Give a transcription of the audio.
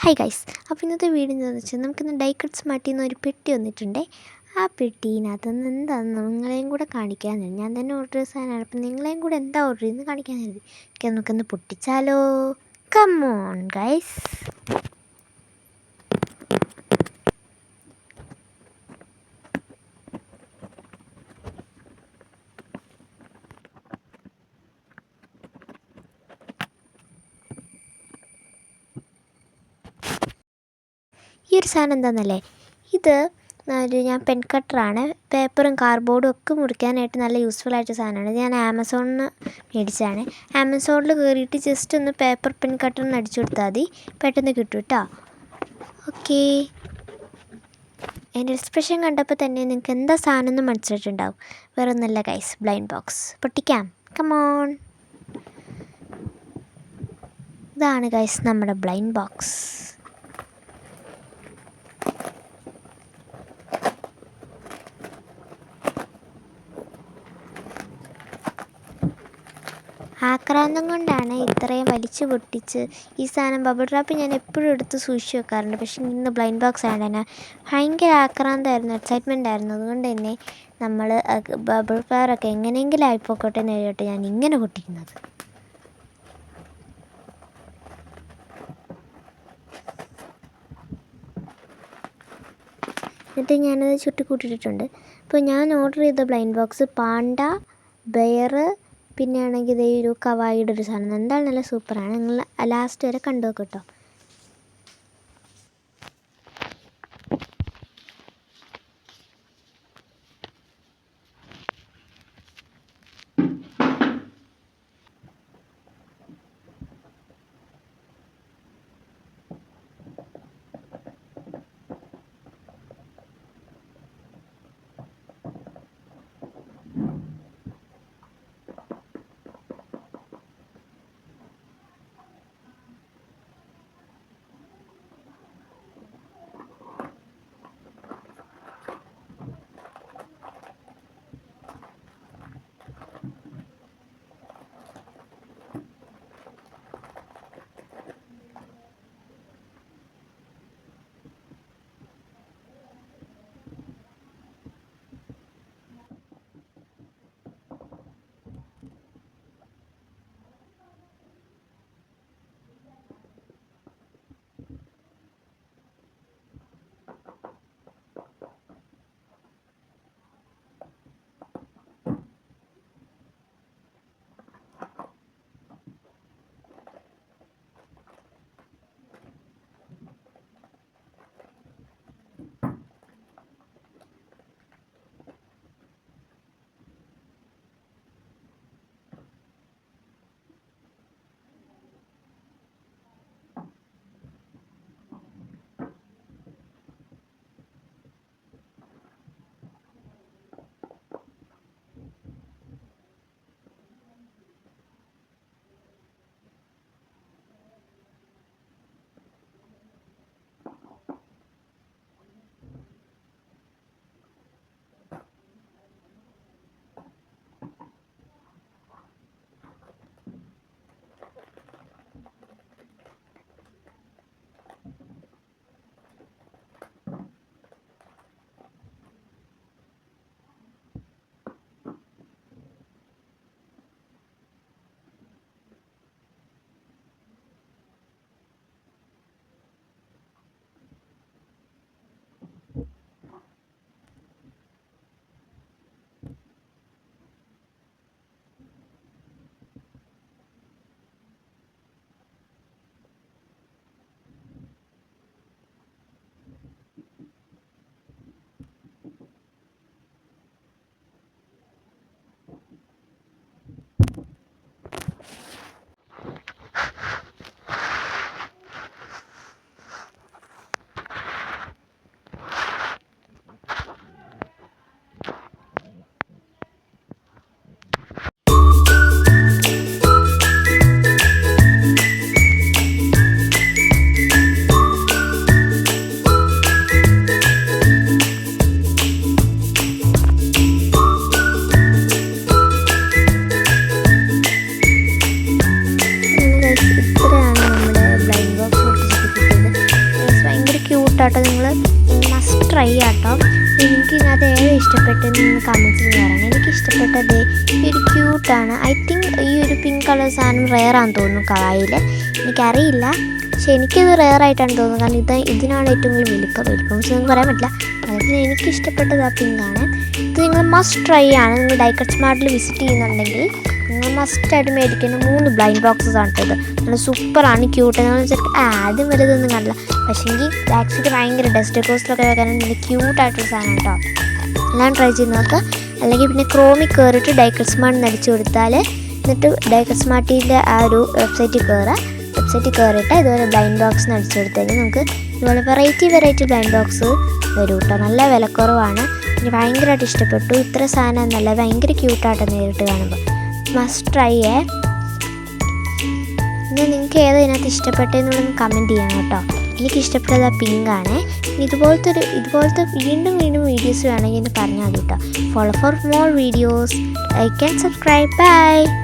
Hi guys, അപ്പോൾ ഇന്നത്തെ video എന്താണെന്ന് വെച്ചാൽ നമുക്കിന്ന് ഡൈക്കട്ട് സ്മാർട്ടിൽ നിന്ന് ഒരു പെട്ടി വന്നിട്ടുണ്ട്. ആ പെട്ടിനകത്തുനിന്ന് എന്താണെന്ന് നിങ്ങളെയും കൂടെ കാണിക്കാനാണ്. ഞാൻ തന്നെ ഓർഡർ ചെയ്ത സാധനമാണ്. അപ്പം നിങ്ങളെയും കൂടെ എന്താ ഓർഡർ ചെയ്യുന്നത് കാണിക്കാനായിരുന്നു. നമുക്കൊന്ന് പൊട്ടിച്ചാലോ? Come on guys. ഈ ഒരു സാധനം എന്താണെന്നല്ലേ, ഇത് ഞാൻ പെൻ കട്ടറാണ്. പേപ്പറും കാർഡ്ബോർഡും ഒക്കെ മുറിക്കാനായിട്ട് നല്ല യൂസ്ഫുൾ ആയിട്ട് സാധനമാണ്. ഇത് ഞാൻ ആമസോണിൽ നിന്ന് മേടിച്ചതാണ്. ആമസോണിൽ കയറിയിട്ട് ജസ്റ്റ് ഒന്ന് പേപ്പർ പെൻ കട്ടറിന് അടിച്ചു കൊടുത്താൽ മതി, പെട്ടെന്ന് കിട്ടും കേട്ടോ. ഓക്കേ, എൻ്റെ എക്സ്പ്രഷൻ കണ്ടപ്പോൾ തന്നെ നിങ്ങൾക്ക് എന്താ സാധനം എന്ന് മനസ്സിലായിട്ടുണ്ടാവും. വേറെ ഒന്നല്ല ഗൈസ്, ബ്ലൈൻഡ് ബോക്സ്. പൊട്ടിക്കാം, കമോൺ. ഇതാണ് ഗൈസ് നമ്മുടെ ബ്ലൈൻഡ് ബോക്സ്. ആക്രാന്തം കൊണ്ടാണ് ഇത്രയും വലിച്ചു പൊട്ടിച്ച് ഈ സാധനം. ബബിൾ റാപ്പ് ഞാൻ എപ്പോഴും എടുത്ത് സൂക്ഷിച്ച് വെക്കാറുണ്ട്, പക്ഷേ ഇന്ന് ബ്ലൈൻഡ് ബോക്സ് ആയതുകൊണ്ട് തന്നെ ഭയങ്കര ആക്രാന്തമായിരുന്നു, എക്സൈറ്റ്മെൻ്റ് ആയിരുന്നു. അതുകൊണ്ട് തന്നെ നമ്മൾ ബബിൾ ഫയറൊക്കെ എങ്ങനെയെങ്കിലും ആയിപ്പോക്കോട്ടെ എന്ന് എഴുതിയിട്ട് ഞാൻ ഇങ്ങനെ പൊട്ടിക്കുന്നത്. എന്നിട്ട് ഞാനത് ചുട്ടിക്കൂട്ടിയിട്ടുണ്ട്. അപ്പോൾ ഞാൻ ഓർഡർ ചെയ്ത ബ്ലൈൻഡ് ബോക്സ് പാണ്ട, ബെയർ, പിന്നെ ആണെങ്കിൽ ഇതേ ഒരു കവായിയുടെ ഒരു സാധനം. എന്തായാലും നല്ല സൂപ്പറാണ്. നിങ്ങൾ ലാസ്റ്റ് വരെ കണ്ടു നോക്കും കേട്ടോ. ക്യൂട്ടാട്ടോ. നിങ്ങൾ മസ്റ്റ് ട്രൈ ആട്ടോ. എനിക്ക് ഇതിനകത്ത് ഏത് ഇഷ്ടപ്പെട്ടെന്ന് നിങ്ങൾ കമൻസിൽ പറയണം. എനിക്ക് ഇഷ്ടപ്പെട്ടത് ഈ ഒരു ക്യൂട്ടാണ്. ഐ തിങ്ക് ഈ ഒരു പിങ്ക് കളർ സാധനം റെയറാണെന്ന് തോന്നുന്നു കായിൽ. എനിക്കറിയില്ല, പക്ഷെ എനിക്കത് റെയറായിട്ടാണ് തോന്നുന്നത്. കാരണം ഇതിനാണ് ഏറ്റവും കൂടുതൽ വലിപ്പം വെച്ച് നിങ്ങൾക്ക് പറയാൻ പറ്റില്ല. അതിന് എനിക്ക് ഇഷ്ടപ്പെട്ടത് ആ പിങ്കാണ്. ഇത് നിങ്ങൾ മസ്റ്റ് ട്രൈ ആണ്. നിങ്ങൾ ഡൈക്കട്ട് സ്മാർട്ടിൽ വിസിറ്റ് ചെയ്യുന്നുണ്ടെങ്കിൽ നിങ്ങൾ മസ്റ്റായിട്ട് മേടിക്കുന്ന 3 ബ്ലൈൻഡ് ബോക്സസ് ആണ് ഇത്. നല്ല സൂപ്പറാണ്, ക്യൂട്ട്. നിങ്ങൾ വെച്ചിട്ട് ആദ്യം വരെ ഇതൊന്നും കണ്ടില്ല, പക്ഷേ എങ്കിൽ ബാക്സിക്ക് ഭയങ്കര ഡസ്റ്റ് കോസ്റ്റൊക്കെ വെക്കാനും നല്ല ക്യൂട്ടായിട്ടൊരു സാധനം കേട്ടോ. എല്ലാം ട്രൈ ചെയ്ത് നോക്കുക. അല്ലെങ്കിൽ പിന്നെ ക്രോമിൽ കയറിയിട്ട് ഡൈക്കട്ട് സ്മാർട്ട് അടിച്ചു കൊടുത്താൽ, എന്നിട്ട് ഡൈക്കട്ട് സ്മാർട്ടിൻ്റെ ആ ഒരു വെബ്സൈറ്റിൽ കയറിയിട്ട് ഇതുപോലെ ബ്ലൈൻഡ് ബോക്സ് അടിച്ചു കൊടുത്താൽ നമുക്ക് ഇതുപോലെ വെറൈറ്റി ബ്ലൈൻഡ് ബോക്സ് വരും കേട്ടോ. നല്ല വിലക്കുറവാണ്. എനിക്ക് ഭയങ്കരമായിട്ട് ഇഷ്ടപ്പെട്ടു. ഇത്ര സാധനം എന്നല്ല, ഭയങ്കര ക്യൂട്ടായിട്ട് നേരിട്ട് കാണുമ്പോൾ. മസ്റ്റ് ട്രൈ ഇനി നിങ്ങൾക്ക് ഏതാ ഇതിനകത്ത് ഇഷ്ടപ്പെട്ടതെന്നുള്ളൊന്ന് കമൻറ്റ് ചെയ്യണം കേട്ടോ. എനിക്ക് ഇഷ്ടപ്പെട്ടത് ആ പിങ്കാണ്. ഇതുപോലത്തെ വീണ്ടും വീഡിയോസ് വേണമെങ്കിൽ എന്ന് പറഞ്ഞാൽ മതി കേട്ടോ. Follow for more videos. Like and subscribe. By.